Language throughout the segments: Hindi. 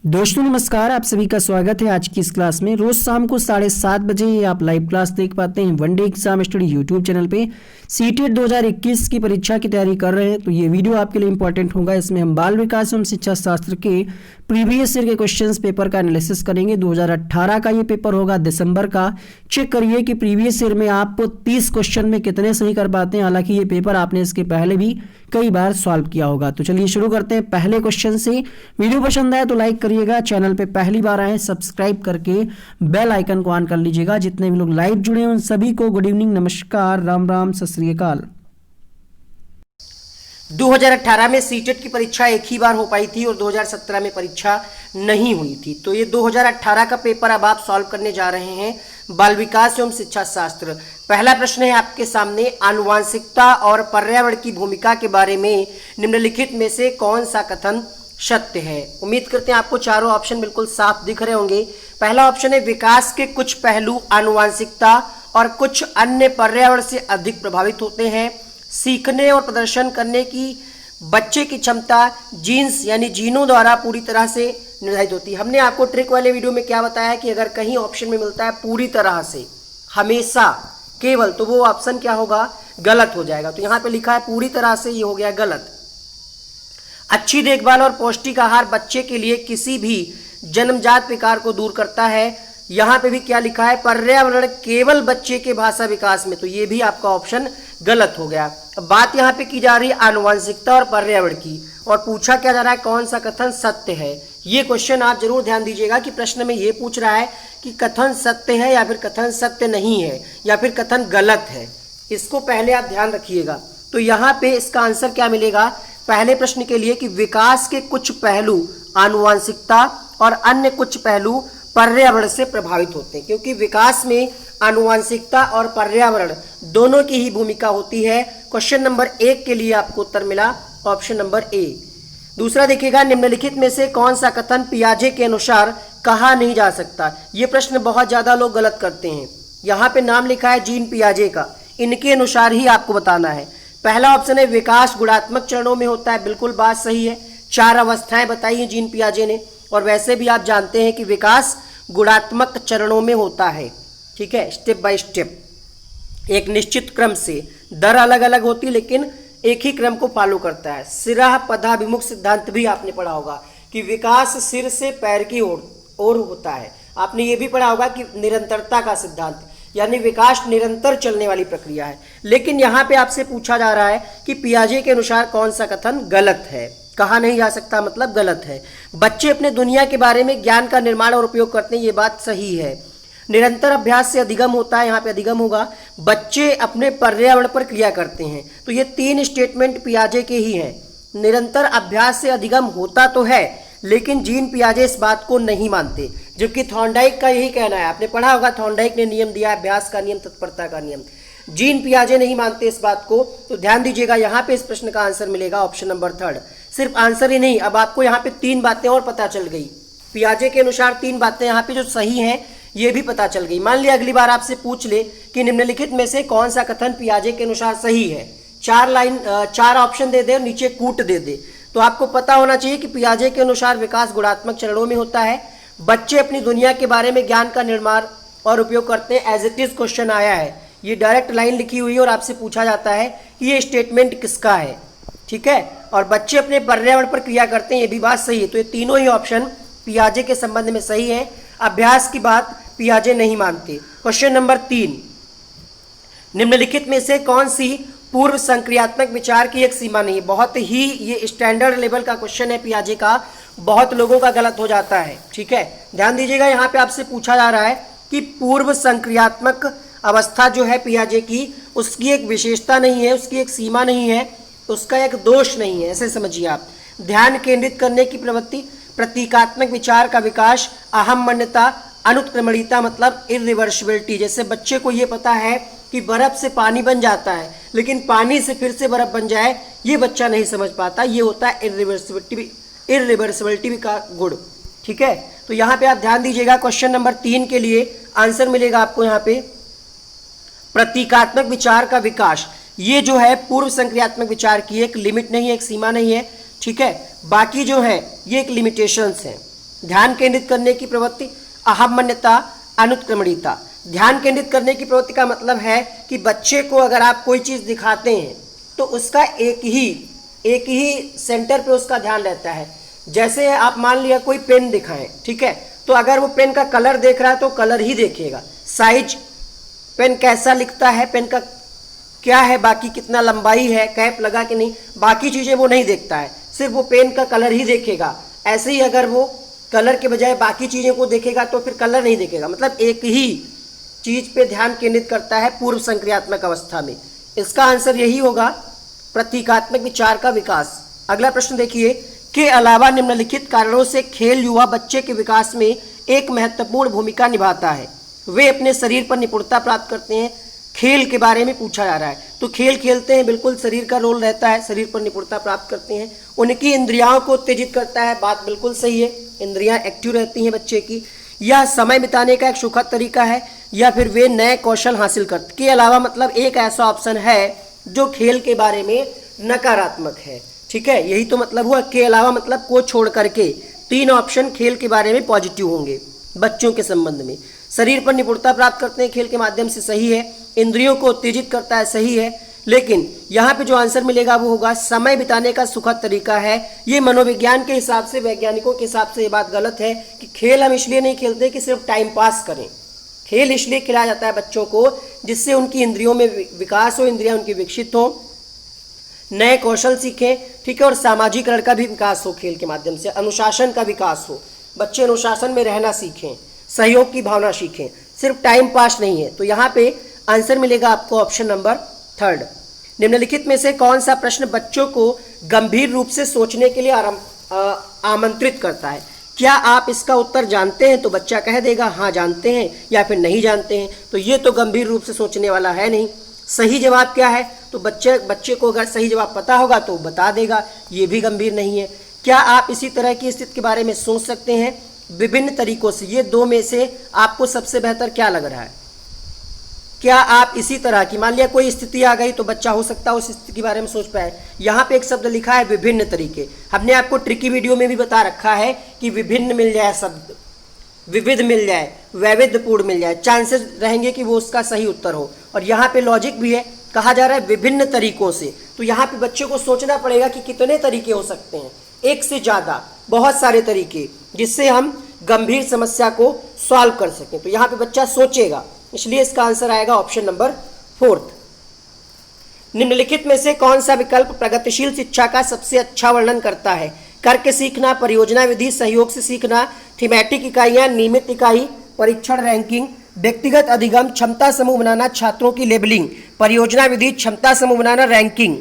दोस्तों नमस्कार, आप सभी का स्वागत है आज की इस क्लास में। रोज शाम को 7:30 बजे आप लाइव क्लास देख पाते हैं one day exam study YouTube channel पे। सीटेट 2021 की परीक्षा की तैयारी कर रहे हैं तो ये वीडियो आपके लिए इंपॉर्टेंट होगा। इसमें हम बाल विकास एवं शिक्षा शास्त्र के प्रीवियस ईयर के क्वेश्चंस पेपर का एनालिसिस करेंगे। 2018 का ये पेपर होगा, दिसंबर का। चेक करिए कि प्रीवियस ईयर में आप 30 क्वेश्चन में कितने सही कर पाते हैं। हालांकि ये पेपर आपने इसके पहले भी कई बार सॉल्व किया होगा। तो चलिए शुरू करते हैं पहले क्वेश्चन से। वीडियो पसंद आए तो लाइक करिएगा, चैनल पे पहली बार आए सब्सक्राइब करके बेल आइकन को ऑन कर लीजिएगा। जितने भी लोग लाइव जुड़े हैं उन सभी को गुड इवनिंग, नमस्कार, राम राम, सत श्री अकाल। 2018 में सीटेट की परीक्षा एक ही बार हो पाई थी और 2017 में परीक्षा नहीं हुई थी। तो ये 2018 का पेपर अब आप सॉल्व करने जा रहे हैं, बाल विकास एवं शिक्षा शास्त्र। पहला प्रश्न है आपके सामने, आनुवांशिकता और पर्यावरण की भूमिका के बारे में निम्नलिखित में से कौन सा कथन सत्य है। उम्मीद करते हैं आपको चारों ऑप्शन बिल्कुल साफ दिख रहे होंगे। पहला ऑप्शन है, विकास के कुछ पहलू आनुवांशिकता और कुछ अन्य पर्यावरण से अधिक प्रभावित होते हैं। सीखने और प्रदर्शन करने की बच्चे की क्षमता जीन्स यानी जीनों द्वारा पूरी तरह से निर्धारित होती है। हमने आपको ट्रिक वाले वीडियो में क्या बताया कि अगर कहीं ऑप्शन में मिलता है पूरी तरह से, हमेशा, केवल, तो वो ऑप्शन क्या होगा, गलत हो जाएगा। तो यहाँ पे लिखा है पूरी तरह से, ये हो गया गलत। अच्छी देखभाल और पौष्टिक आहार बच्चे के लिए किसी भी जन्मजात विकार को दूर करता है। यहाँ पे भी क्या लिखा है, पर्यावरण केवल बच्चे के भाषा विकास में, तो ये भी आपका ऑप्शन गलत हो गया। अब बात यहाँ पे की जा रही है आनुवंशिकता और पर्यावरण की, और पूछा क्या जा रहा है, कौन सा कथन सत्य है। ये क्वेश्चन आप जरूर ध्यान दीजिएगा कि प्रश्न में ये पूछ रहा है कि कथन सत्य है या फिर कथन सत्य नहीं है या फिर कथन गलत है। इसको पहले आप ध्यान रखिएगा। तो यहाँ पे इसका आंसर क्या मिलेगा पहले प्रश्न के लिए कि विकास के कुछ पहलू आनुवंशिकता और अन्य कुछ पहलू पर्यावरण से प्रभावित होते हैं, क्योंकि विकास में आनुवंशिकता और पर्यावरण दोनों की ही भूमिका होती है। क्वेश्चन नंबर 1 के लिए आपको उत्तर मिला ऑप्शन नंबर ए। दूसरा देखिएगा, निम्नलिखित में से कौन सा कथन पियाजे के अनुसार कहा नहीं जा सकता। ये प्रश्न बहुत ज्यादा लोग गलत करते हैं। यहाँ पे नाम लिखा है जीन पियाजे का, इनके अनुसार ही आपको बताना है। पहला ऑप्शन है विकास गुणात्मक चरणों में होता है, बिल्कुल बात सही है। 4 अवस्थाएं बताई हैं जीन पियाजे ने, और वैसे भी आप जानते हैं कि विकास गुणात्मक चरणों में होता है, ठीक है, स्टेप बाय स्टेप, एक निश्चित क्रम से। दर अलग अलग होती है लेकिन एक ही क्रम को फॉलो करता है। सिरा पदाभिमुख सिद्धांत भी आपने पढ़ा होगा कि विकास सिर से पैर की ओर होता है। आपने ये भी पढ़ा होगा कि निरंतरता का सिद्धांत, यानी विकास निरंतर चलने वाली प्रक्रिया है। लेकिन यहाँ पे आपसे पूछा जा रहा है कि पियाजे के अनुसार कौन सा कथन गलत है। कहा नहीं जा सकता मतलब गलत है। बच्चे अपने दुनिया के बारे में ज्ञान का निर्माण और उपयोग करते हैं, ये बात सही है। निरंतर अभ्यास से अधिगम होता है, यहाँ पे अधिगम होगा। बच्चे अपने पर्यावरण पर क्रिया करते हैं, तो ये 3 स्टेटमेंट पियाजे के ही हैं। निरंतर अभ्यास से अधिगम होता तो है, लेकिन जीन पियाजे इस बात को नहीं मानते, जबकि थॉर्नडाइक का यही कहना है। आपने पढ़ा होगा थॉर्नडाइक ने नियम दिया, अभ्यास का नियम, तत्परता का नियम। जीन पियाजे नहीं मानते इस बात को। तो ध्यान दीजिएगा, यहाँ पे इस प्रश्न का आंसर मिलेगा ऑप्शन नंबर 3। सिर्फ आंसर ही नहीं, अब आपको यहाँ पे 3 बातें और पता चल गई। पियाजे के अनुसार 3 बातें यहाँ पे जो सही हैं ये भी पता चल गई। मान लिया अगली बार आपसे पूछ ले कि निम्नलिखित में से कौन सा कथन पियाजे के अनुसार सही है, 4 ऑप्शन दे दे और नीचे कूट दे दे, तो आपको पता होना चाहिए कि पियाजे के अनुसार विकास गुणात्मक चरणों में होता है। बच्चे अपनी दुनिया के बारे में ज्ञान का निर्माण और उपयोग करते हैं। एज इट इज क्वेश्चन आया है, ये डायरेक्ट लाइन लिखी हुई है और आपसे पूछा जाता है कि ये स्टेटमेंट किसका है, ठीक है। और बच्चे अपने पर्यावरण पर क्रिया करते हैं, ये भी बात सही है। तो ये तीनों ही ऑप्शन पियाजे के संबंध में सही है। अभ्यास की बात पियाजे नहीं मानते। क्वेश्चन नंबर 3, निम्नलिखित में से कौन सी पूर्व संक्रियात्मक विचार की एक सीमा नहीं है। बहुत ही ये स्टैंडर्ड लेवल का क्वेश्चन है पियाजे का, बहुत लोगों का गलत हो जाता है, ठीक है। ध्यान दीजिएगा, यहाँ पे आपसे पूछा जा रहा है कि पूर्व संक्रियात्मक अवस्था जो है पियाजे की, उसकी एक विशेषता नहीं है, उसकी एक सीमा नहीं है, उसका एक दोष नहीं है, ऐसे समझिए आप। ध्यान केंद्रित करने की प्रवृत्ति, प्रतीकात्मक विचार का विकास, अहम मान्यता, अनुत्क्रमणीयता मतलब इरिवर्सिबिलिटी। जैसे बच्चे को ये पता है कि बर्फ से पानी बन जाता है, लेकिन पानी से फिर से बर्फ बन जाए ये बच्चा नहीं समझ पाता, ये होता है इरिवर्सिबिलिटी का गुण, ठीक है। तो यहाँ पे आप ध्यान दीजिएगा, क्वेश्चन नंबर 3 के लिए आंसर मिलेगा आपको यहाँ पे प्रतीकात्मक विचार का विकास। ये जो है पूर्व संक्रियात्मक विचार की एक लिमिट नहीं है, एक सीमा नहीं है, ठीक है। बाकी जो है ये एक लिमिटेशंस है, ध्यान केंद्रित करने की प्रवृत्ति, अहम्मन्यता, अनुत्क्रमणीयता। ध्यान केंद्रित करने की प्रवृत्ति का मतलब है कि बच्चे को अगर आप कोई चीज़ दिखाते हैं तो उसका एक ही सेंटर पे उसका ध्यान रहता है। जैसे आप मान लिया कोई पेन दिखाएं, ठीक है, तो अगर वो पेन का कलर देख रहा है तो कलर ही देखेगा, साइज, पेन कैसा लिखता है, पेन का क्या है, बाकी कितना लंबाई है, कैप लगा कि नहीं, बाकी चीज़ें वो नहीं देखता है, सिर्फ वो पेन का कलर ही देखेगा। ऐसे ही अगर वो कलर के बजाय बाकी चीज़ों को देखेगा तो फिर कलर नहीं देखेगा, मतलब एक ही चीज़ पे ध्यान केंद्रित करता है पूर्व संक्रियात्मक अवस्था में। इसका आंसर यही होगा, प्रतीकात्मक विचार का विकास। अगला प्रश्न देखिए, के अलावा निम्नलिखित कारणों से खेल युवा बच्चे के विकास में एक महत्वपूर्ण भूमिका निभाता है। वे अपने शरीर पर निपुणता प्राप्त करते हैं। खेल के बारे में पूछा जा रहा है, तो खेल खेलते हैं, बिल्कुल शरीर का रोल रहता है, शरीर पर निपुणता प्राप्त करते हैं। उनकी इंद्रियाओं को उत्तेजित करता है, बात बिल्कुल सही है, इंद्रियां एक्टिव रहती हैं बच्चे की। यह समय बिताने का एक सुखद तरीका है, या फिर वे नए कौशल हासिल करते। के अलावा मतलब एक ऐसा ऑप्शन है जो खेल के बारे में नकारात्मक है, ठीक है, यही तो मतलब हुआ। के अलावा मतलब को छोड़ करके 3 ऑप्शन खेल के बारे में पॉजिटिव होंगे बच्चों के संबंध में। शरीर पर निपुणता प्राप्त करते हैं खेल के माध्यम से, सही है। इंद्रियों को उत्तेजित करता है, सही है। लेकिन यहाँ पे जो आंसर मिलेगा वो होगा समय बिताने का सुखद तरीका है। ये मनोविज्ञान के हिसाब से, वैज्ञानिकों के हिसाब से ये बात गलत है कि खेल हम इसलिए नहीं खेलते कि सिर्फ टाइम पास करें। खेल इसलिए खिलाया जाता है बच्चों को जिससे उनकी इंद्रियों में विकास हो, इंद्रियां उनकी विकसित हो, नए कौशल सीखें, ठीक है, और सामाजिकरण का भी विकास हो खेल के माध्यम से, अनुशासन का विकास हो, बच्चे अनुशासन में रहना सीखें, सहयोग की भावना सीखें, सिर्फ टाइम पास नहीं है। तो यहाँ पे आंसर मिलेगा आपको ऑप्शन नंबर 3। निम्नलिखित में से कौन सा प्रश्न बच्चों को गंभीर रूप से सोचने के लिए आमंत्रित करता है? क्या आप इसका उत्तर जानते हैं? तो बच्चा कह देगा हाँ जानते हैं, या फिर नहीं जानते हैं। तो ये तो गंभीर रूप से सोचने वाला है नहीं। सही जवाब क्या है? तो बच्चे को अगर सही जवाब पता होगा तो बता देगा, ये भी गंभीर नहीं है। क्या आप इसी तरह की स्थिति के बारे में सोच सकते हैं विभिन्न तरीकों से? ये 2 में से आपको सबसे बेहतर क्या लग रहा है? क्या आप इसी तरह की, मान लिया कोई स्थिति आ गई तो बच्चा हो सकता है उस स्थिति के बारे में सोच पाए। यहाँ पे एक शब्द लिखा है विभिन्न तरीके। हमने आपको ट्रिकी वीडियो में भी बता रखा है कि विभिन्न मिल जाए शब्द, विविध मिल जाए, वैविध्यपूर्ण मिल जाए, चांसेस रहेंगे कि वो उसका सही उत्तर हो। और यहाँ पे लॉजिक भी है, कहा जा रहा है विभिन्न तरीकों से। तो यहाँ पे बच्चे को सोचना पड़ेगा कि कितने तरीके हो सकते हैं, एक से ज़्यादा, बहुत सारे तरीके, जिससे हम गंभीर समस्या को सॉल्व कर सकें। तो यहाँ पे बच्चा सोचेगा, इसलिए इसका आंसर आएगा ऑप्शन नंबर 4। निम्नलिखित में से कौन सा विकल्प प्रगतिशील शिक्षा का सबसे अच्छा वर्णन करता है? करके सीखना, परियोजना विधि, सहयोग से सीखना, थीमेटिक इकाइयां, नियमित इकाई, परीक्षण, रैंकिंग, व्यक्तिगत अधिगम, क्षमता समूह बनाना, छात्रों की लेबलिंग, परियोजना विधि, क्षमता समूह बनाना, रैंकिंग।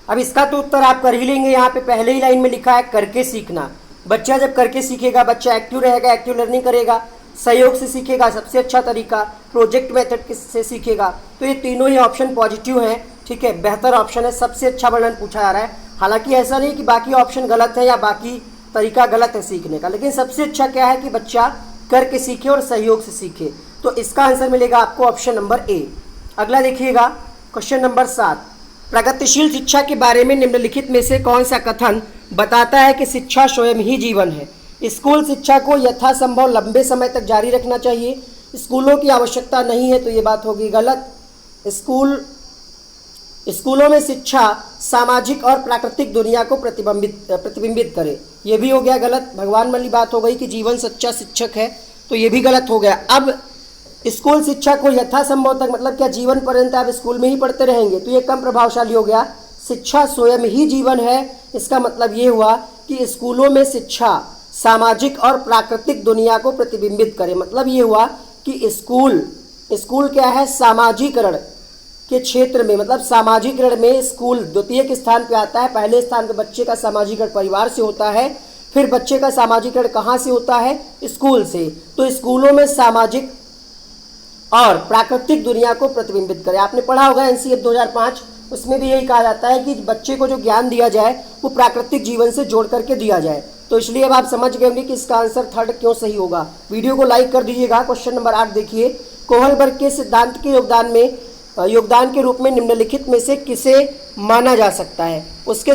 अब इसका तो उत्तर आप कर ही लेंगे। यहाँ पे पहले ही लाइन में लिखा है करके सीखना। बच्चा जब करके सीखेगा, बच्चा एक्टिव रहेगा, एक्टिव लर्निंग करेगा, सहयोग से सीखेगा, सबसे अच्छा तरीका, प्रोजेक्ट मेथड से सीखेगा। तो ये तीनों ही ऑप्शन पॉजिटिव हैं, ठीक है, बेहतर ऑप्शन है, सबसे अच्छा वर्णन पूछा जा रहा है। हालांकि ऐसा नहीं कि बाकी ऑप्शन गलत है या बाकी तरीका गलत है सीखने का, लेकिन सबसे अच्छा क्या है कि बच्चा करके सीखे और सहयोग से सीखे। तो इसका आंसर मिलेगा आपको ऑप्शन नंबर ए। अगला देखिएगा, क्वेश्चन नंबर 7। प्रगतिशील शिक्षा के बारे में निम्नलिखित में से कौन सा कथन बताता है कि शिक्षा स्वयं ही जीवन है? स्कूल शिक्षा को यथासंभव लंबे समय तक जारी रखना चाहिए, स्कूलों की आवश्यकता नहीं है, तो ये बात होगी गलत। स्कूलों में शिक्षा सामाजिक और प्राकृतिक दुनिया को प्रतिबिंबित करे, ये भी हो गया गलत। भगवान वाली बात हो गई कि जीवन सच्चा शिक्षक है, तो ये भी गलत हो गया। अब स्कूल शिक्षा को यथासंभव तक मतलब क्या जीवन पर्यंत आप स्कूल में ही पढ़ते रहेंगे? तो ये कम प्रभावशाली हो गया। शिक्षा स्वयं ही जीवन है, इसका मतलब ये हुआ कि स्कूलों में शिक्षा सामाजिक और प्राकृतिक दुनिया को प्रतिबिंबित करे। मतलब ये हुआ कि स्कूल क्या है? सामाजिकरण के क्षेत्र में, मतलब सामाजिकरण में स्कूल द्वितीय स्थान पे आता है। पहले स्थान पे बच्चे का सामाजिकरण परिवार से होता है, फिर बच्चे का सामाजिकरण कहाँ से होता है? स्कूल से। तो स्कूलों में सामाजिक और प्राकृतिक दुनिया को प्रतिबिंबित करे। आपने पढ़ा होगा एनसीईआरटी 2005, उसमें भी यही कहा जाता है कि बच्चे को जो ज्ञान दिया जाए वो प्राकृतिक जीवन से जोड़ करके दिया जाए। तो इसलिए अब आप समझ गए होंगे कि इसका आंसर 3 क्यों सही होगा। वीडियो को लाइक कर दीजिएगा। क्वेश्चन नंबर 8 देखिए, कोहलबर्ग के सिद्धांत के योगदान में योगदान के रूप में निम्नलिखित में से किसे माना जा सकता है? उनके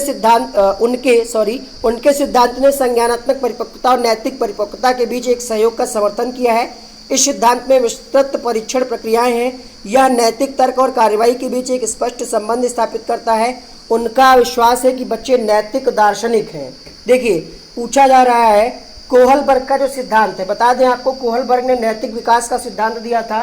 सिद्धांत ने संज्ञानात्मक परिपक्वता और नैतिक परिपक्वता के बीच एक सहयोग का समर्थन किया है। इस सिद्धांत में विस्तृत परीक्षण प्रक्रियाएं हैं। यह नैतिक तर्क और कार्रवाई के बीच एक स्पष्ट संबंध स्थापित करता है। उनका विश्वास है कि बच्चे नैतिक दार्शनिक हैं। देखिए, पूछा जा रहा है कोहलबर्ग का जो सिद्धांत है, बता दें आपको कोहलबर्ग ने नैतिक विकास का सिद्धांत दिया था।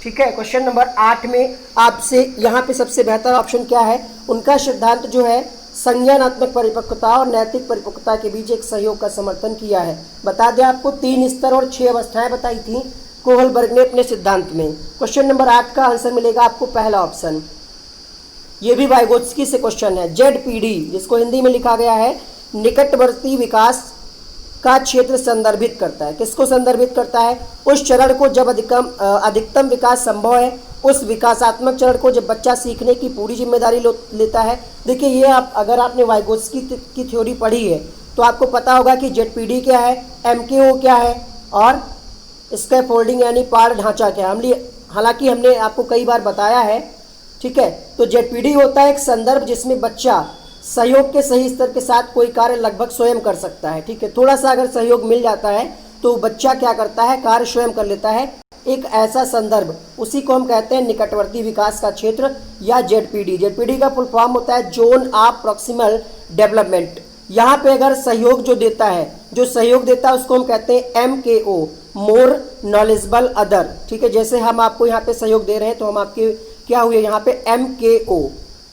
ठीक है, क्वेश्चन नंबर 8 में आपसे यहाँ पे सबसे बेहतर ऑप्शन क्या है? उनका सिद्धांत जो है संज्ञानात्मक परिपक्वता और नैतिक परिपक्वता के बीच एक सहयोग का समर्थन किया है। बता दें आपको 3 स्तर और 6 अवस्थाएं बताई थी कोहलबर्ग ने अपने सिद्धांत में। क्वेश्चन नंबर 8 का आंसर मिलेगा आपको पहला ऑप्शन। ये भी वाइगोत्स्की से क्वेश्चन है। ZPD, जिसको हिंदी में लिखा गया है निकटवर्ती विकास का क्षेत्र, संदर्भित करता है। किसको संदर्भित करता है? उस चरण को जब अधिकतम विकास संभव है, उस विकासात्मक चरण को जब बच्चा सीखने की पूरी जिम्मेदारी लेता है। देखिए, ये अगर आपने वाइगोत्स्की की थ्योरी पढ़ी है तो आपको पता होगा कि ZPD क्या है, MKO क्या है और स्कैफोल्डिंग यानी पाड़ ढांचा क्या है। हालांकि हमने आपको कई बार बताया है। ठीक है, तो ZPD होता है एक संदर्भ जिसमें बच्चा सहयोग के सही स्तर के साथ कोई कार्य लगभग स्वयं कर सकता है। ठीक है, थोड़ा सा अगर सहयोग मिल जाता है तो बच्चा क्या करता है, कार्य स्वयं कर लेता है। एक ऐसा संदर्भ, उसी को हम कहते हैं निकटवर्ती विकास का क्षेत्र या ZPD। ZPD का फुल फॉर्म होता है जोन ऑफ प्रॉक्सिमल डेवलपमेंट। यहाँ पे अगर सहयोग जो देता है उसको हम कहते हैं MKO, मोर नॉलेजेबल अदर। ठीक है, जैसे हम आपको यहाँ पे सहयोग दे रहे हैं तो हम आपके क्या हुए यहाँ पे MKO।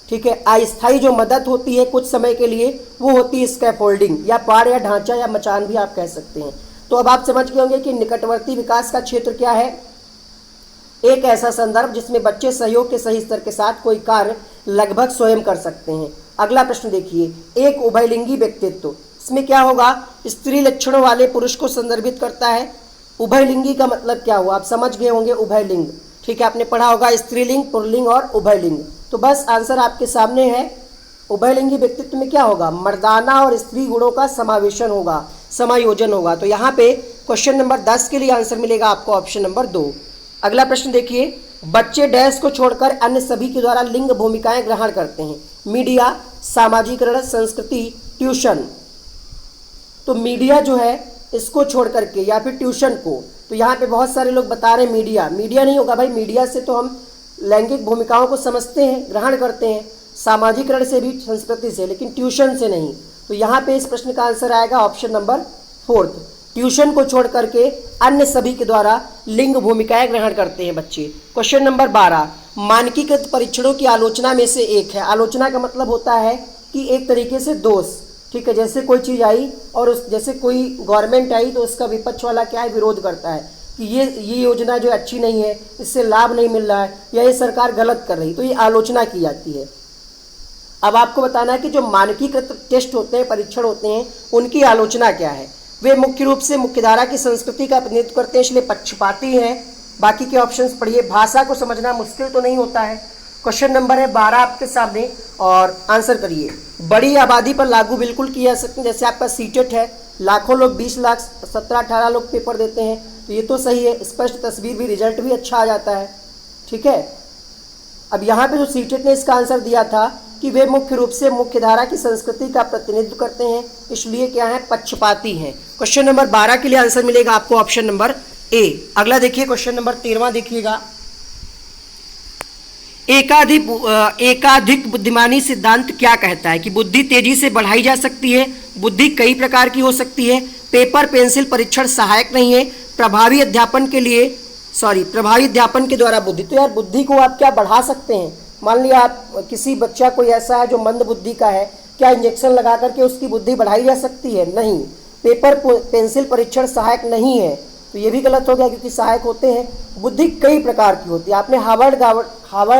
ठीक है, अस्थायी जो मदद होती है कुछ समय के लिए वो होती है स्कैफोल्डिंग या पाड़ या ढांचा या मचान भी आप कह सकते हैं। तो अब आप समझ गए होंगे कि निकटवर्ती विकास का क्षेत्र क्या है? एक ऐसा संदर्भ जिसमें बच्चे सहयोग के सही स्तर के साथ कोई कार्य लगभग स्वयं कर सकते हैं। अगला प्रश्न देखिए, एक उभयलिंगी व्यक्तित्व, इसमें क्या होगा? स्त्री लक्षणों वाले पुरुष को संदर्भित करता है। उभयलिंगी का मतलब क्या हुआ? आप समझ गए होंगे उभयलिंग। ठीक है, आपने पढ़ा होगा स्त्रीलिंग, पुल्लिंग और उभयलिंग। तो बस आंसर आपके सामने है। उभयलिंगी व्यक्तित्व में क्या होगा? मर्दाना और स्त्री गुणों का समायोजन होगा। तो यहाँ पे क्वेश्चन नंबर 10 के लिए आंसर मिलेगा आपको ऑप्शन नंबर 2। अगला प्रश्न देखिए, बच्चे डैश को छोड़कर अन्य सभी के द्वारा लिंग भूमिकाएं ग्रहण करते हैं। मीडिया, सामाजिकरण, संस्कृति, ट्यूशन। तो मीडिया जो है इसको छोड़ करके या फिर ट्यूशन को, तो यहाँ पे बहुत सारे लोग बता रहे हैं मीडिया नहीं होगा भाई। मीडिया से तो हम लैंगिक भूमिकाओं को समझते हैं, ग्रहण करते हैं, सामाजिकरण से भी, संस्कृति से, लेकिन ट्यूशन से नहीं। तो यहाँ पे इस प्रश्न का आंसर आएगा ऑप्शन नंबर 4। ट्यूशन को छोड़ करके अन्य सभी के द्वारा लिंग भूमिकाएं ग्रहण करते हैं बच्चे। क्वेश्चन नंबर 12, मानकीकृत परीक्षणों की आलोचना में से एक है। आलोचना का मतलब होता है कि एक तरीके से दोष। ठीक है, जैसे कोई चीज़ आई और जैसे कोई गवर्नमेंट आई तो उसका विपक्ष वाला क्या है, विरोध करता है कि ये योजना जो अच्छी नहीं है, इससे लाभ नहीं मिल रहा है या ये सरकार गलत कर रही, तो ये आलोचना की जाती है। अब आपको बताना है कि जो मानकीकृत टेस्ट होते हैं, परीक्षण होते हैं, उनकी आलोचना क्या है। वे मुख्य रूप से मुख्यधारा की संस्कृति का प्रतिनिधित्व करते हैं, इसलिए पक्षपाती हैं। बाकी के ऑप्शंस पढ़िए। भाषा को समझना मुश्किल तो नहीं होता है। क्वेश्चन नंबर है 12 आपके सामने और आंसर करिए। बड़ी आबादी पर लागू बिल्कुल किया जा सकते हैं। जैसे आपका सीटेट है, लाखों लोग, 20 लाख 17-18 लोग पेपर देते हैं, तो ये तो सही है। स्पष्ट तस्वीर भी, रिजल्ट भी अच्छा आ जाता है। ठीक है, अब यहाँ पे जो सीटेट ने इसका आंसर दिया था कि वे मुख्य रूप से मुख्यधारा की संस्कृति का प्रतिनिधित्व करते हैं, इसलिए क्या है, पक्षपाती हैं। क्वेश्चन नंबर 12 के लिए आंसर मिलेगा आपको ऑप्शन नंबर ए। अगला देखिए क्वेश्चन नंबर 13 देखिएगा। एकाधिक बुद्धिमानी सिद्धांत क्या कहता है कि बुद्धि तेजी से बढ़ाई जा सकती है, बुद्धि कई प्रकार की हो सकती है, पेपर पेंसिल परीक्षण सहायक नहीं है, प्रभावी अध्यापन के द्वारा बुद्धि। तो यार बुद्धि को आप क्या बढ़ा सकते हैं? मान लिया आप किसी बच्चा कोई ऐसा है जो मंद बुद्धि का है, क्या इंजेक्शन लगा करके उसकी बुद्धि बढ़ाई जा सकती है? नहीं। पेपर पेंसिल परीक्षण सहायक नहीं है, तो ये भी गलत हो गया क्योंकि सहायक होते हैं। बुद्धि कई प्रकार की होती है। आपने हावर्ड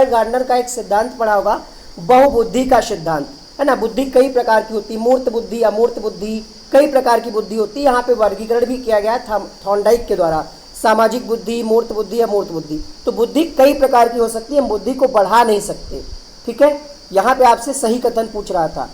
गार्डनर का एक सिद्धांत पढ़ा होगा, बहुबुद्धि का सिद्धांत, है ना। बुद्धि कई प्रकार की होती है, मूर्त बुद्धि, अमूर्त बुद्धि, कई प्रकार की बुद्धि होती है। यहाँ पे वर्गीकरण भी किया गया था थॉर्नडाइक के द्वारा, सामाजिक बुद्धि, मूर्त बुद्धि, अमूर्त बुद्धि। तो बुद्धि कई प्रकार की हो सकती है, हम बुद्धि को बढ़ा नहीं सकते। ठीक है, यहाँ पे आपसे सही कथन पूछ रहा था।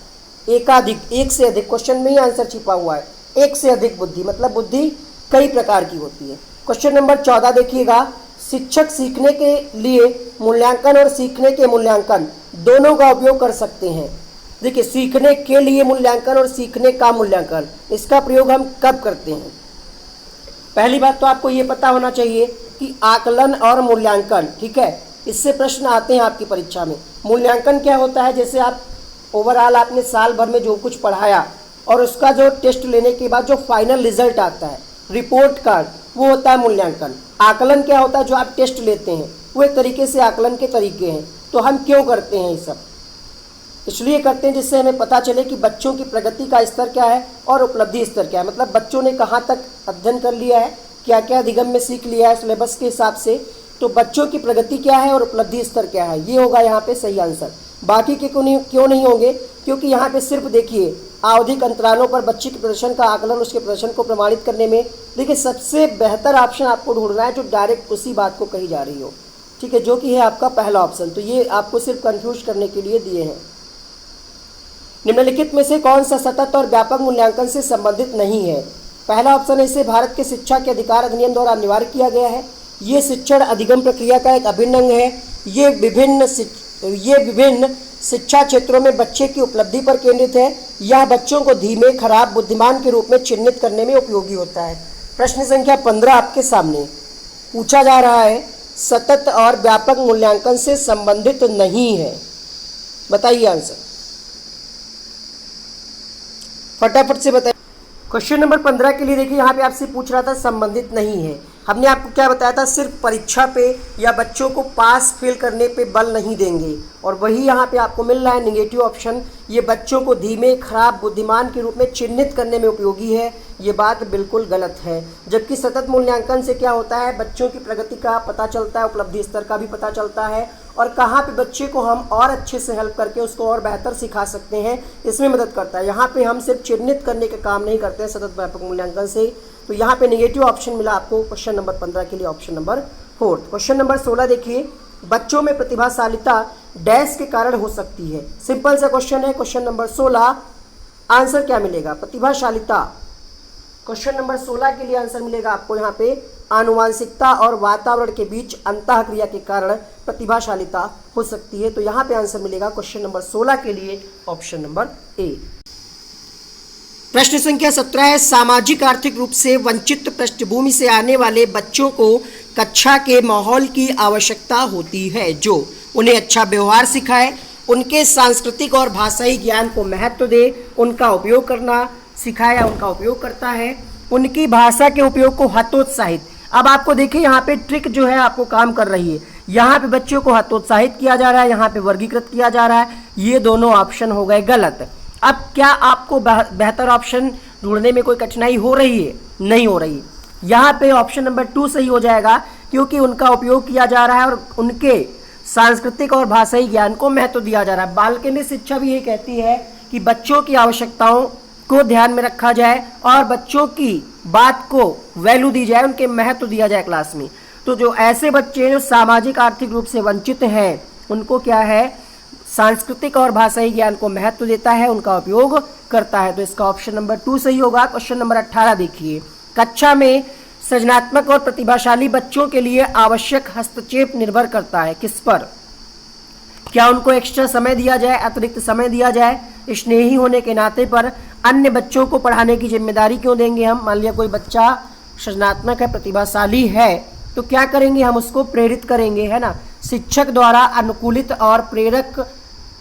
एकाधिक, एक से अधिक, क्वेश्चन में ही आंसर छिपा हुआ है। एक से अधिक बुद्धि मतलब बुद्धि कई प्रकार की होती है। क्वेश्चन नंबर 14 देखिएगा, शिक्षक सीखने के लिए मूल्यांकन और सीखने के मूल्यांकन दोनों का उपयोग कर सकते हैं। देखिए, सीखने के लिए मूल्यांकन और सीखने का मूल्यांकन, इसका प्रयोग हम कब करते हैं? पहली बात तो आपको ये पता होना चाहिए कि आकलन और मूल्यांकन, ठीक है, इससे प्रश्न आते हैं आपकी परीक्षा में। मूल्यांकन क्या होता है? जैसे आप ओवरऑल आपने साल भर में जो कुछ पढ़ाया और उसका जो टेस्ट लेने के बाद जो फाइनल रिजल्ट आता है, रिपोर्ट कार्ड, वो होता है मूल्यांकन। आकलन क्या होता है? जो आप टेस्ट लेते हैं, वो एक तरीके से आकलन के तरीके हैं। तो हम क्यों करते हैं ये सब? इसलिए करते हैं जिससे हमें पता चले कि बच्चों की प्रगति का स्तर क्या है और उपलब्धि स्तर क्या है। मतलब बच्चों ने कहाँ तक अध्ययन कर लिया है, क्या क्या अधिगम में सीख लिया है सिलेबस के हिसाब से, तो बच्चों की प्रगति क्या है और उपलब्धि स्तर क्या है, ये होगा यहाँ पे सही आंसर। बाकी के क्यों नहीं होंगे? क्योंकि यहाँ पे सिर्फ देखिए, आवधिक अंतरालों पर बच्चे के प्रदर्शन का आकलन, उसके प्रदर्शन को प्रमाणित करने में, देखिए सबसे बेहतर ऑप्शन आपको ढूंढना है जो डायरेक्ट उसी बात को कही जा रही हो, ठीक है, जो कि है आपका पहला ऑप्शन। तो ये आपको सिर्फ कंफ्यूज करने के लिए दिए हैं। निम्नलिखित में से कौन सा सतत और व्यापक मूल्यांकन से संबंधित नहीं है? पहला ऑप्शन है, इसे भारत के शिक्षा के अधिकार अधिनियम द्वारा अनिवार्य किया गया है। ये शिक्षण अधिगम प्रक्रिया का एक अभिन्न अंग है। ये विभिन्न शिक्षा क्षेत्रों में बच्चे की उपलब्धि पर केंद्रित है। यह बच्चों को धीमे, खराब, बुद्धिमान के रूप में चिन्हित करने में उपयोगी होता है। प्रश्न संख्या 15 आपके सामने पूछा जा रहा है, सतत और व्यापक मूल्यांकन से संबंधित नहीं है। बताइए आंसर, फटाफट से बताइए। क्वेश्चन नंबर 15 के लिए देखिए, यहाँ पे आपसे पूछ रहा था संबंधित नहीं है। हमने आपको क्या बताया था? सिर्फ परीक्षा पे या बच्चों को पास फेल करने पे बल नहीं देंगे, और वही यहाँ पे आपको मिल रहा है नेगेटिव ऑप्शन। ये बच्चों को धीमे, खराब, बुद्धिमान के रूप में चिन्हित करने में उपयोगी है। ये बात बिल्कुल गलत है। जबकि सतत मूल्यांकन से क्या होता है? बच्चों की प्रगति का पता चलता है, उपलब्धि स्तर का भी पता चलता है, और कहाँ पे बच्चे को हम और अच्छे से हेल्प करके उसको और बेहतर सिखा सकते हैं, इसमें मदद करता है। यहाँ पे हम सिर्फ चिन्हित करने का काम नहीं करते हैं सतत व्यापक मूल्यांकन से। तो यहाँ पे नेगेटिव ऑप्शन मिला आपको क्वेश्चन नंबर 15 के लिए, ऑप्शन नंबर 4। क्वेश्चन नंबर 16 देखिए, बच्चों में प्रतिभाशालिता डैश के कारण हो सकती है। सिंपल सा क्वेश्चन है। क्वेश्चन नंबर 16 आंसर क्या मिलेगा? प्रतिभाशालिता। क्वेश्चन नंबर 16 के लिए आंसर मिलेगा आपको यहाँ पे, आनुवांशिकता और वातावरण के बीच अंतःक्रिया के कारण प्रतिभाशालिता हो सकती है। तो यहाँ पे आंसर मिलेगा क्वेश्चन नंबर 16 के लिए, ऑप्शन नंबर ए। प्रश्न संख्या 17 है, सामाजिक आर्थिक रूप से वंचित पृष्ठभूमि से आने वाले बच्चों को कक्षा के माहौल की आवश्यकता होती है जो उन्हें अच्छा व्यवहार सिखाए, उनके सांस्कृतिक और भाषाई ज्ञान को महत्व दे, उनका उपयोग करना सिखाए या उनका उपयोग करता है, उनकी भाषा के उपयोग को हतोत्साहित। अब आपको देखिए यहाँ पे ट्रिक जो है आपको काम कर रही है। यहाँ पे बच्चों को हतोत्साहित किया जा रहा है, यहाँ पे वर्गीकृत किया जा रहा है। ये दोनों ऑप्शन हो गए गलत। अब क्या आपको बेहतर ऑप्शन ढूंढने में कोई कठिनाई हो रही है? नहीं हो रही। यहाँ पे ऑप्शन नंबर 2 सही हो जाएगा, क्योंकि उनका उपयोग किया जा रहा है और उनके सांस्कृतिक और भाषाई ज्ञान को महत्व दिया जा रहा है। बाल केंद्रित शिक्षा भी ये कहती है कि बच्चों की आवश्यकताओं को ध्यान में रखा जाए और बच्चों की बात को वैल्यू दी जाए, उनके महत्व दिया जाए क्लास में। तो जो ऐसे बच्चे जो सामाजिक आर्थिक रूप से वंचित हैं, उनको क्या है, सांस्कृतिक और भाषाई ज्ञान को महत्व देता है, उनका उपयोग करता है। तो इसका ऑप्शन नंबर 2 सही होगा। क्वेश्चन नंबर 18 देखिए, कक्षा में सृजनात्मक और प्रतिभाशाली बच्चों के लिए आवश्यक हस्तक्षेप निर्भर करता है किस पर? क्या उनको एक्स्ट्रा समय दिया जाए, अतिरिक्त समय दिया जाए, स्नेही होने के नाते पर अन्य बच्चों को पढ़ाने की जिम्मेदारी क्यों देंगे हम? मान लिया कोई बच्चा सृजनात्मक है, प्रतिभाशाली है, तो क्या करेंगे हम? उसको प्रेरित करेंगे, है ना। शिक्षक द्वारा अनुकूलित और प्रेरक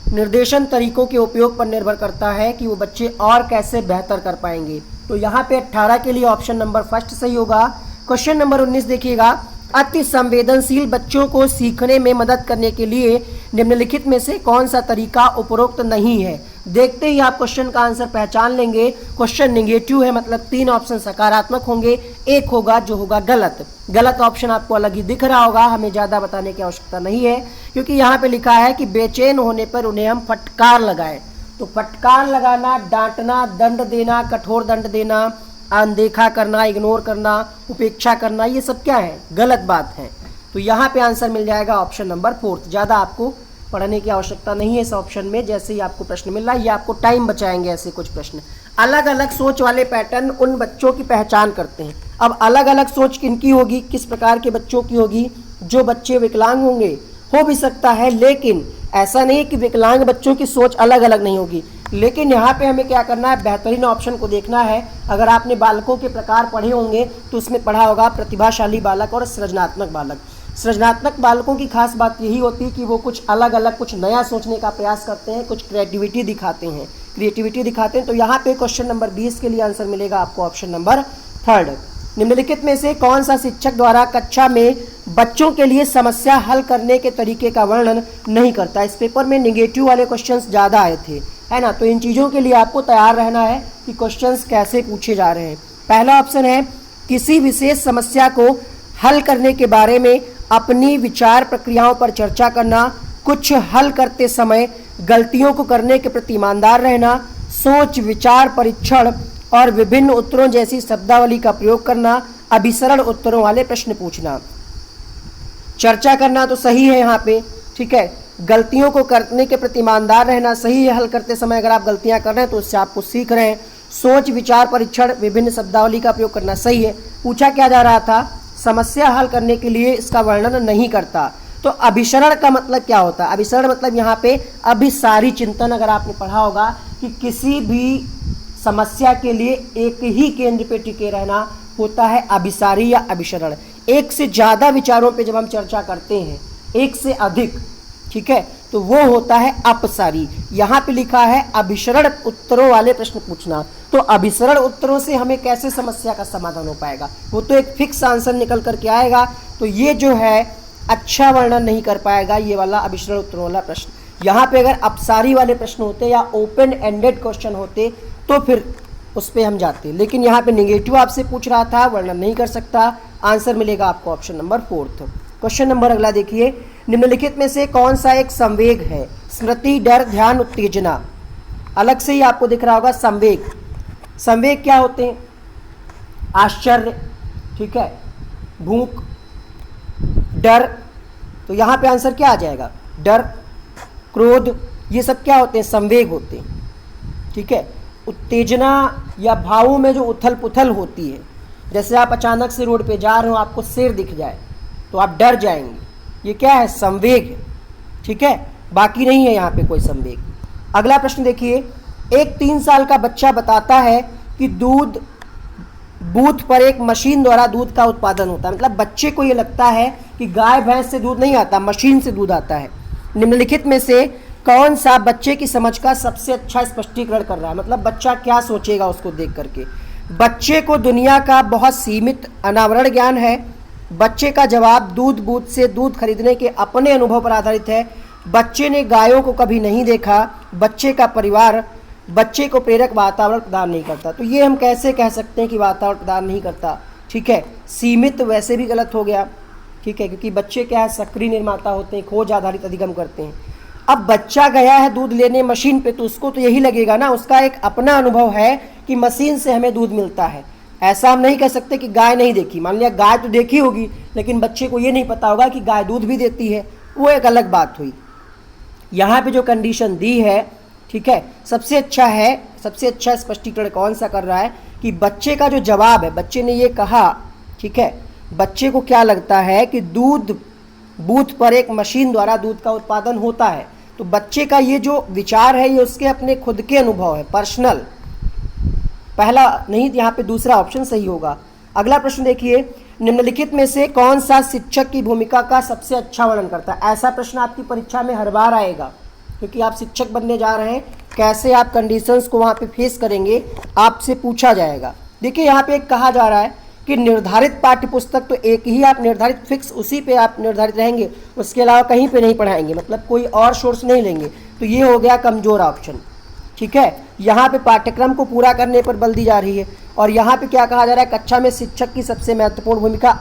निर्देशन तरीकों के उपयोग पर निर्भर करता है कि वो बच्चे और कैसे बेहतर कर पाएंगे। तो यहाँ पे 18 के लिए ऑप्शन नंबर 1 सही होगा। क्वेश्चन नंबर 19 देखिएगा, अति संवेदनशील बच्चों को सीखने में मदद करने के लिए निम्नलिखित में से कौन सा तरीका उपरोक्त नहीं है? देखते ही आप क्वेश्चन का आंसर पहचान लेंगे। क्वेश्चन नेगेटिव है, मतलब 3 ऑप्शन सकारात्मक होंगे, एक होगा जो होगा गलत। गलत ऑप्शन आपको अलग ही दिख रहा होगा, हमें ज़्यादा बताने की आवश्यकता नहीं है, क्योंकि यहाँ पे लिखा है कि बेचैन होने पर उन्हें हम फटकार लगाएं। तो फटकार लगाना, डांटना, दंड देना, कठोर दंड देना, अनदेखा करना, इग्नोर करना, उपेक्षा करना, ये सब क्या है? गलत बात है। तो यहाँ पे आंसर मिल जाएगा ऑप्शन नंबर 4। ज़्यादा आपको पढ़ने की आवश्यकता नहीं है इस ऑप्शन में। जैसे ही आपको प्रश्न मिल रहा है, ये आपको टाइम बचाएंगे ऐसे कुछ प्रश्न। अलग अलग सोच वाले पैटर्न उन बच्चों की पहचान करते हैं। अब अलग अलग सोच किनकी होगी, किस प्रकार के बच्चों की होगी? जो बच्चे विकलांग होंगे, हो भी सकता है, लेकिन ऐसा नहीं कि विकलांग बच्चों की सोच अलग अलग नहीं होगी। लेकिन यहाँ पे हमें क्या करना है, बेहतरीन ऑप्शन को देखना है। अगर आपने बालकों के प्रकार पढ़े होंगे तो उसमें पढ़ा होगा प्रतिभाशाली बालक और सृजनात्मक बालक। सृजनात्मक बालकों की खास बात यही होती है कि वो कुछ अलग अलग, कुछ नया सोचने का प्रयास करते हैं, कुछ क्रिएटिविटी दिखाते हैं। तो यहाँ पे क्वेश्चन नंबर 20 के लिए आंसर मिलेगा आपको ऑप्शन नंबर 3। निम्नलिखित में से कौन सा शिक्षक द्वारा कक्षा में बच्चों के लिए समस्या हल करने के तरीके का वर्णन नहीं करता? इस पेपर में नेगेटिव वाले क्वेश्चंस ज़्यादा आए थे, है ना। तो इन चीज़ों के लिए आपको तैयार रहना है कि क्वेश्चंस कैसे पूछे जा रहे हैं। पहला ऑप्शन है, किसी विशेष समस्या को हल करने के बारे में अपनी विचार प्रक्रियाओं पर चर्चा करना, कुछ हल करते समय गलतियों को करने के प्रति ईमानदार रहना, सोच विचार परीक्षण और विभिन्न उत्तरों जैसी शब्दावली का प्रयोग करना, अभिसरण उत्तरों वाले प्रश्न पूछना। चर्चा करना तो सही है यहाँ पे, ठीक है। गलतियों को करने के प्रति ईमानदार रहना सही है, हल करते समय अगर आप गलतियाँ कर रहे हैं तो उससे आपको सीख रहे हैं। सोच विचार परीक्षण विभिन्न शब्दावली का प्रयोग करना सही है। पूछा क्या जा रहा था, समस्या हल करने के लिए इसका वर्णन नहीं करता। तो अभिसरण का मतलब क्या होता है? अभिसरण मतलब यहाँ पे अभिसारी चिंतन, अगर आपने पढ़ा होगा कि किसी भी समस्या के लिए एक ही केंद्र पे टिके रहना होता है अभिसारी या अभिसरण। एक से ज़्यादा विचारों पे जब हम चर्चा करते हैं, एक से अधिक, ठीक है, तो वो होता है अपसारी। यहाँ पे लिखा है अभिसरण उत्तरों वाले प्रश्न पूछना। तो अभिसरण उत्तरों से हमें कैसे समस्या का समाधान हो पाएगा? वो तो एक फिक्स आंसर निकल करके आएगा। तो ये जो है अच्छा वर्णन नहीं कर पाएगा ये वाला अभिसरण उत्तरों वाला प्रश्न। यहाँ पे अगर अपसारी वाले प्रश्न होते या ओपन एंडेड क्वेश्चन होते तो फिर उस पर हम जाते, लेकिन यहाँ पे नेगेटिव आपसे पूछ रहा था, वर्णन नहीं कर सकता। आंसर मिलेगा आपको ऑप्शन नंबर 4। क्वेश्चन नंबर अगला देखिए, निम्नलिखित में से कौन सा एक संवेग है? स्मृति, डर, ध्यान, उत्तेजना। अलग से ही आपको दिख रहा होगा संवेग। संवेग क्या होते हैं? आश्चर्य, ठीक है, भूख, डर। तो यहाँ पे आंसर क्या आ जाएगा? डर, क्रोध, ये सब क्या होते हैं? संवेग होते हैं, ठीक है। उत्तेजना या भावों में जो उथल पुथल होती है, जैसे आप अचानक से रोड पे जा रहे हो, आपको शेर दिख जाए तो आप डर जाएंगे, ये क्या है? संवेग है, ठीक है। बाकी नहीं है यहाँ पे कोई संवेग। अगला प्रश्न देखिए, एक 3 साल का बच्चा बताता है कि दूध बूथ पर एक मशीन द्वारा दूध का उत्पादन होता है। मतलब बच्चे को ये लगता है कि गाय भैंस से दूध नहीं आता, मशीन से दूध आता है। निम्नलिखित में से कौन सा बच्चे की समझ का सबसे अच्छा स्पष्टीकरण कर रहा है? मतलब बच्चा क्या सोचेगा उसको देख करके। बच्चे को दुनिया का बहुत सीमित अनावरण ज्ञान है। बच्चे का जवाब दूध बूथ से दूध खरीदने के अपने अनुभव पर आधारित है। बच्चे ने गायों को कभी नहीं देखा। बच्चे का परिवार बच्चे को प्रेरक वातावरण प्रदान नहीं करता। तो ये हम कैसे कह सकते हैं कि वातावरण प्रदान नहीं करता? ठीक है, सीमित वैसे भी गलत हो गया, ठीक है, क्योंकि बच्चे क्या है, सक्रिय निर्माता होते हैं, खोज आधारित अधिगम करते हैं। अब बच्चा गया है दूध लेने मशीन पे, तो उसको तो यही लगेगा ना, उसका एक अपना अनुभव है कि मशीन से हमें दूध मिलता है। ऐसा हम नहीं कह सकते कि गाय नहीं देखी। मान लिया गाय तो देखी होगी, लेकिन बच्चे को ये नहीं पता होगा कि गाय दूध भी देती है, वो एक अलग बात हुई। यहाँ पे जो कंडीशन दी है, ठीक है, सबसे अच्छा स्पष्टीकरण कौन सा कर रहा है कि बच्चे का जो जवाब है, बच्चे ने ये कहा, ठीक है, बच्चे को क्या लगता है कि दूध बूथ पर एक मशीन द्वारा दूध का उत्पादन होता है। तो बच्चे का ये जो विचार है, ये उसके अपने खुद के अनुभव है, पर्सनल। पहला नहीं, यहाँ पे दूसरा ऑप्शन सही होगा। अगला प्रश्न देखिए, निम्नलिखित में से कौन सा शिक्षक की भूमिका का सबसे अच्छा वर्णन करता है? ऐसा प्रश्न आपकी परीक्षा में हर बार आएगा, क्योंकि आप शिक्षक बनने जा रहे हैं। कैसे आप कंडीशंस को वहाँ पे फेस करेंगे, आपसे पूछा जाएगा। देखिए यहाँ पे एक कहा जा रहा है कि निर्धारित पाठ्य पुस्तक तो एक ही आप निर्धारित फिक्स उसी पे आप निर्धारित रहेंगे, उसके अलावा कहीं पे नहीं पढ़ाएंगे, मतलब कोई और सोर्स नहीं लेंगे। तो ये हो गया कमजोर ऑप्शन, ठीक है। यहाँ पे पाठ्यक्रम को पूरा करने पर बल दी जा रही है। और यहाँ पे क्या कहा जा रहा है, कक्षा में शिक्षक की सबसे महत्वपूर्ण भूमिका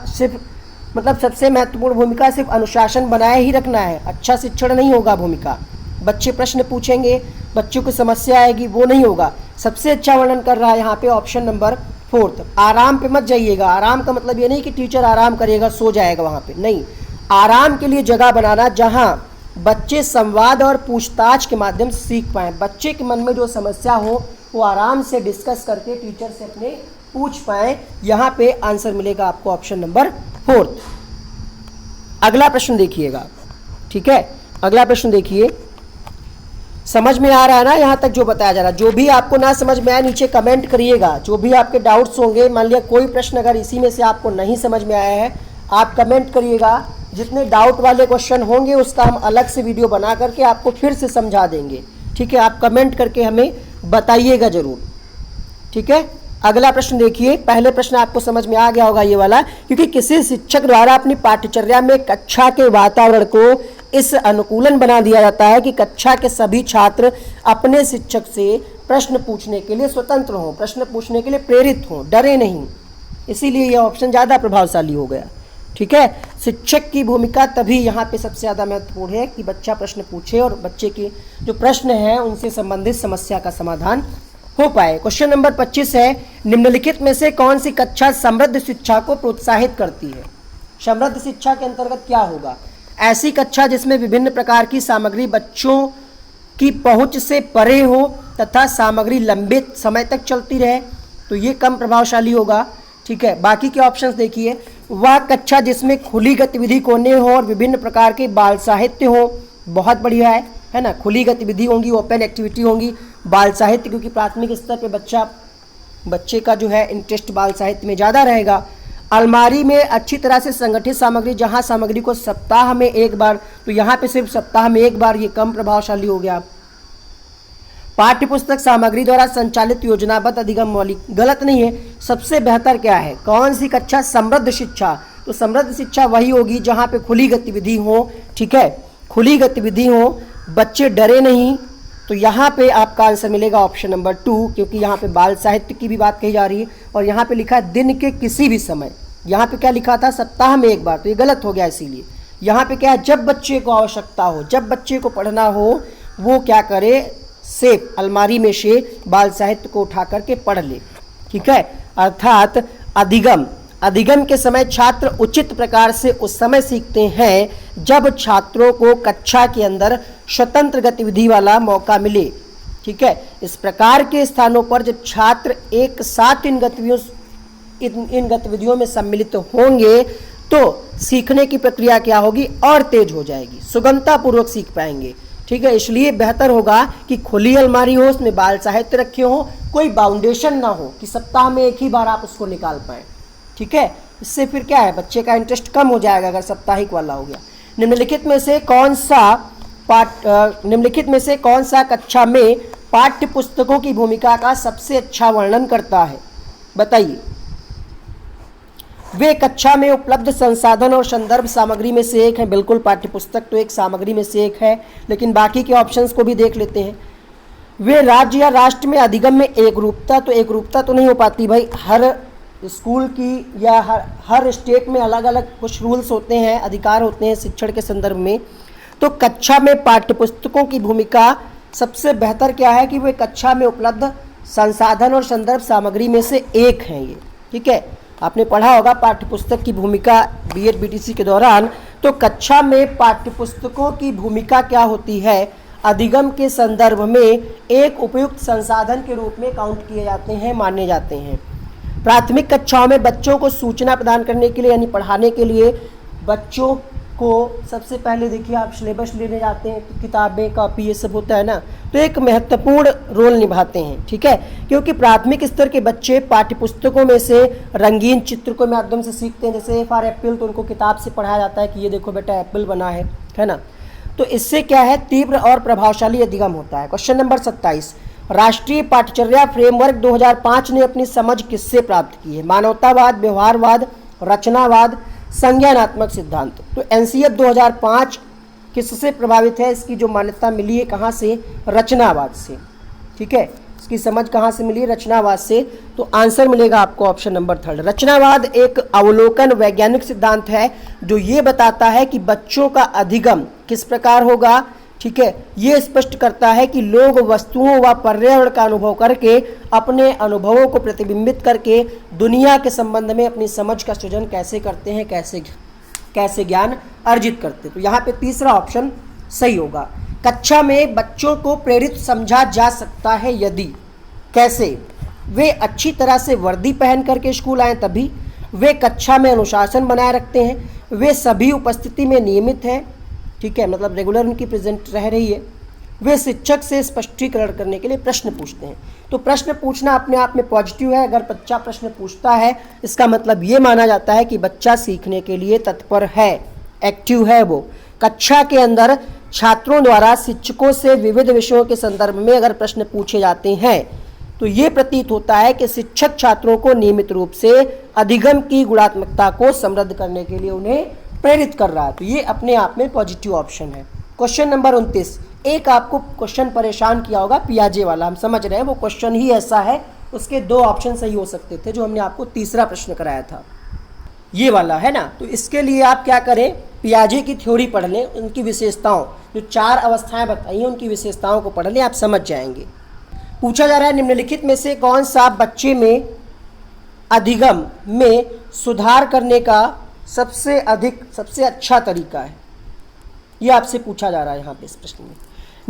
सबसे महत्वपूर्ण भूमिका सिर्फ अनुशासन बनाए ही रखना है, अच्छा शिक्षण नहीं होगा भूमिका। बच्चे प्रश्न पूछेंगे, बच्चों को समस्या आएगी, वो नहीं होगा। सबसे अच्छा वर्णन कर रहा है यहाँ पे ऑप्शन नंबर 4। आराम पे मत जाइएगा। आराम का मतलब ये नहीं कि टीचर आराम करेगा, सो जाएगा वहाँ पे, नहीं। आराम के लिए जगह बनाना जहाँ बच्चे संवाद और पूछताछ के माध्यम से सीख पाएँ। बच्चे के मन में जो समस्या हो वो आराम से डिस्कस करके टीचर से अपने पूछ पाएँ। यहाँ पे आंसर मिलेगा आपको ऑप्शन नंबर 4। अगला प्रश्न देखिएगा, ठीक है। अगला प्रश्न देखिए, समझ में आ रहा है ना यहाँ तक जो बताया जा रहा है? जो भी आपको ना समझ में आए नीचे कमेंट करिएगा। जो भी आपके डाउट्स होंगे, मान लिया कोई प्रश्न अगर इसी में से आपको नहीं समझ में आया है, आप कमेंट करिएगा। जितने डाउट वाले क्वेश्चन होंगे उसका हम अलग से वीडियो बना करके आपको फिर से समझा देंगे, ठीक है। आप कमेंट करके हमें बताइएगा ज़रूर, ठीक है। अगला प्रश्न देखिए, पहले प्रश्न आपको समझ में आ गया होगा ये वाला, क्योंकि किसी शिक्षक द्वारा अपनी पाठ्यचर्या में कक्षा के वातावरण को इस अनुकूलन बना दिया जाता है कि कक्षा के सभी छात्र अपने शिक्षक से प्रश्न पूछने के लिए स्वतंत्र हों, प्रश्न पूछने के लिए प्रेरित हों, डरे नहीं। इसीलिए यह ऑप्शन ज़्यादा प्रभावशाली हो गया, ठीक है। शिक्षक की भूमिका तभी यहाँ पे सबसे ज़्यादा महत्वपूर्ण है कि बच्चा प्रश्न पूछे और बच्चे के जो प्रश्न हैं उनसे संबंधित समस्या का समाधान हो पाए। क्वेश्चन नंबर 25 है, निम्नलिखित में से कौन सी कक्षा समृद्ध शिक्षा को प्रोत्साहित करती है? समृद्ध शिक्षा के अंतर्गत क्या होगा? ऐसी कक्षा जिसमें विभिन्न प्रकार की सामग्री बच्चों की पहुंच से परे हो तथा सामग्री लंबे समय तक चलती रहे, तो ये कम प्रभावशाली होगा, ठीक है। बाकी के ऑप्शंस देखिए, वह कक्षा जिसमें खुली गतिविधि कोने हो और विभिन्न प्रकार के बाल साहित्य हो, बहुत बढ़िया है ना। खुली गतिविधि होंगी, ओपन एक्टिविटी होंगी, बाल साहित्य, क्योंकि प्राथमिक स्तर पे बच्चे का जो है इंटरेस्ट बाल साहित्य में ज़्यादा रहेगा। अलमारी में अच्छी तरह से संगठित सामग्री, जहाँ सामग्री को सप्ताह में एक बार, तो यहाँ पे सिर्फ सप्ताह में एक बार, ये कम प्रभावशाली हो गया। पाठ्यपुस्तक सामग्री द्वारा संचालित योजनाबद्ध अधिगम मौलिक, गलत नहीं है। सबसे बेहतर क्या है? कौन सी कक्षा? समृद्ध शिक्षा। तो समृद्ध शिक्षा वही होगी जहाँ पे खुली गतिविधि हो, ठीक है, खुली गतिविधि हो, बच्चे डरे नहीं। तो यहाँ पे आपका आंसर मिलेगा ऑप्शन नंबर 2, क्योंकि यहाँ पे बाल साहित्य की भी बात कही जा रही है और यहाँ पे लिखा है दिन के किसी भी समय। यहाँ पे क्या लिखा था? सप्ताह में एक बार, तो ये गलत हो गया। इसीलिए यहाँ पे क्या है? जब बच्चे को आवश्यकता हो, जब बच्चे को पढ़ना हो, वो क्या करे? सेफ अलमारी में से बाल साहित्य को उठा करके पढ़ ले, ठीक है। अर्थात अधिगम के समय छात्र उचित प्रकार से उस समय सीखते हैं जब छात्रों को कक्षा के अंदर स्वतंत्र गतिविधि वाला मौका मिले, ठीक है। इस प्रकार के स्थानों पर जब छात्र एक साथ इन गतिविधियों में सम्मिलित होंगे तो सीखने की प्रक्रिया क्या होगी? और तेज हो जाएगी, सुगमता पूर्वक सीख पाएंगे, ठीक है। इसलिए बेहतर होगा कि खुली अलमारी हो, उसमें बाल साहित्य रखे हो, कोई बाउंडेशन ना हो कि सप्ताह में एक ही बार आप उसको निकाल पाएँ, ठीक है। इससे फिर क्या है? बच्चे का इंटरेस्ट कम हो जाएगा अगर साप्ताहिक वाला हो गया। निम्नलिखित में से कौन सा कक्षा में पाठ्य पुस्तकों की भूमिका का सबसे अच्छा वर्णन करता है? बताइए। वे कक्षा में उपलब्ध संसाधन और संदर्भ सामग्री में से एक है। बिल्कुल, पाठ्य पुस्तक तो एक सामग्री में से एक है, लेकिन बाकी के ऑप्शंस को भी देख लेते हैं। वे राज्य या राष्ट्र में अधिगम में एकरूपता, तो एकरूपता तो नहीं हो पाती भाई। हर स्कूल की या हर स्टेट में अलग अलग कुछ रूल्स होते हैं, अधिकार होते हैं शिक्षण के संदर्भ में। तो कक्षा में पाठ्यपुस्तकों की भूमिका सबसे बेहतर क्या है कि वे कक्षा में उपलब्ध संसाधन और संदर्भ सामग्री में से एक हैं ये, ठीक है। आपने पढ़ा होगा पाठ्यपुस्तक की भूमिका बीएड बीटीसी के दौरान। तो कक्षा में पाठ्यपुस्तकों की भूमिका क्या होती है? अधिगम के संदर्भ में एक उपयुक्त संसाधन के रूप में काउंट किए जाते हैं, माने जाते हैं। प्राथमिक कक्षाओं में बच्चों को सूचना प्रदान करने के लिए यानी पढ़ाने के लिए बच्चों को सबसे पहले देखिए आप सिलेबस लेने जाते हैं तो किताबें, कॉपी, ये सब होता है ना, तो एक महत्वपूर्ण रोल निभाते हैं, ठीक है। क्योंकि प्राथमिक स्तर के बच्चे पाठ्यपुस्तकों में से रंगीन चित्र के माध्यम से सीखते हैं। जैसे फॉर एप्पल, तो उनको किताब से पढ़ाया जाता है कि ये देखो बेटा एप्पल बना है ना। तो इससे क्या है? तीव्र और प्रभावशाली अधिगम होता है। क्वेश्चन नंबर 27, राष्ट्रीय पाठ्यचर्या फ्रेमवर्क 2005 ने अपनी समझ किससे प्राप्त की है? मानवतावाद, व्यवहारवाद, रचनावाद, संज्ञानात्मक सिद्धांत। तो एनसीएफ 2005 किससे प्रभावित है? इसकी जो मान्यता मिली है कहाँ से? रचनावाद से, ठीक है। इसकी समझ कहाँ से मिली? रचनावाद से। तो आंसर मिलेगा आपको ऑप्शन नंबर 3। रचनावाद एक अवलोकन वैज्ञानिक सिद्धांत है जो ये बताता है कि बच्चों का अधिगम किस प्रकार होगा, ठीक है। ये स्पष्ट करता है कि लोग वस्तुओं व पर्यावरण का अनुभव करके अपने अनुभवों को प्रतिबिंबित करके दुनिया के संबंध में अपनी समझ का सृजन कैसे करते हैं, कैसे ज्ञान अर्जित करते हैं। तो यहाँ पे तीसरा ऑप्शन सही होगा। कक्षा में बच्चों को प्रेरित समझा जा सकता है यदि, कैसे? वे अच्छी तरह से वर्दी पहन करके स्कूल आएँ तभी, वे कक्षा में अनुशासन बनाए रखते हैं, वे सभी उपस्थिति में नियमित हैं, ठीक है, मतलब रेगुलर उनकी प्रेजेंट रह रही है, वे शिक्षक से स्पष्टीकरण करने के लिए प्रश्न पूछते हैं। तो प्रश्न पूछना अपने आप में पॉजिटिव है। अगर बच्चा प्रश्न पूछता है इसका मतलब ये माना जाता है कि बच्चा सीखने के लिए तत्पर है, एक्टिव है। वो कक्षा के अंदर छात्रों द्वारा शिक्षकों से विविध विषयों के संदर्भ में अगर प्रश्न पूछे जाते हैं तो ये प्रतीत होता है कि शिक्षक छात्रों को नियमित रूप से अधिगम की गुणात्मकता को समृद्ध करने के लिए उन्हें प्रेरित कर रहा है। तो ये अपने आप में पॉजिटिव ऑप्शन है। क्वेश्चन नंबर 29, एक आपको क्वेश्चन परेशान किया होगा पियाजे वाला, हम समझ रहे हैं वो क्वेश्चन ही ऐसा है, उसके 2 ऑप्शन सही हो सकते थे जो हमने आपको तीसरा प्रश्न कराया था, ये वाला है ना। तो इसके लिए आप क्या करें, पियाजे की थ्योरी पढ़ लें, उनकी विशेषताओं, जो 4 अवस्थाएं बताई हैं उनकी विशेषताओं को पढ़ लें, आप समझ जाएंगे। पूछा जा रहा है निम्नलिखित में से कौन सा बच्चे में अधिगम में सुधार करने का सबसे अच्छा तरीका है, ये आपसे पूछा जा रहा है यहाँ पे इस प्रश्न में।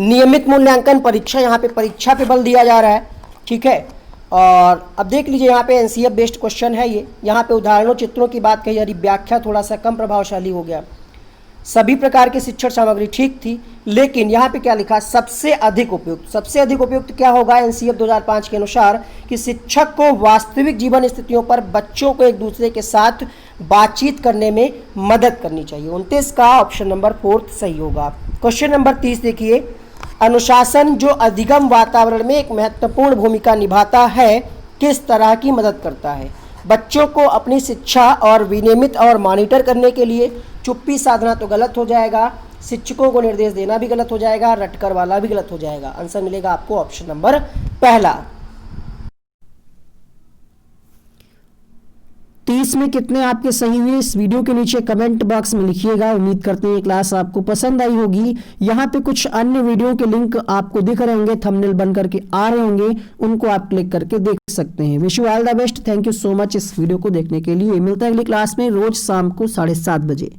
नियमित मूल्यांकन परीक्षा, यहाँ पे परीक्षा पे बल दिया जा रहा है, ठीक है। और अब देख लीजिए यहाँ पे एनसीएफ बेस्ड क्वेश्चन है ये, यहाँ पे उदाहरणों चित्रों की बात कही जा रही, व्याख्या थोड़ा सा कम प्रभावशाली हो गया। सभी प्रकार की शिक्षण सामग्री ठीक थी, लेकिन यहाँ पे क्या लिखा, सबसे अधिक उपयुक्त। सबसे अधिक उपयुक्त क्या होगा एनसीएफ 2005 के अनुसार कि शिक्षक को वास्तविक जीवन स्थितियों पर बच्चों को एक दूसरे के साथ बातचीत करने में मदद करनी चाहिए। 29 का ऑप्शन नंबर 4 सही होगा। क्वेश्चन नंबर 30 देखिए, अनुशासन जो अधिगम वातावरण में एक महत्वपूर्ण भूमिका निभाता है किस तरह की मदद करता है? बच्चों को अपनी शिक्षा और विनियमित और मॉनिटर करने के लिए चुप्पी साधना तो गलत हो जाएगा, शिक्षकों को निर्देश देना भी गलत हो जाएगा, रटकर वाला भी गलत हो जाएगा। आंसर मिलेगा आपको ऑप्शन नंबर पहला। 30 में कितने आपके सही हुए इस वीडियो के नीचे कमेंट बॉक्स में लिखिएगा। उम्मीद करते हैं ये क्लास आपको पसंद आई होगी। यहाँ पे कुछ अन्य वीडियो के लिंक आपको दिख रहे होंगे, थंबनेल बन करके आ रहे होंगे, उनको आप क्लिक करके देख सकते हैं। Wish you all the best, thank you so much इस वीडियो को देखने के लिए। मिलता है अगली क्लास में रोज शाम को 7:30 बजे।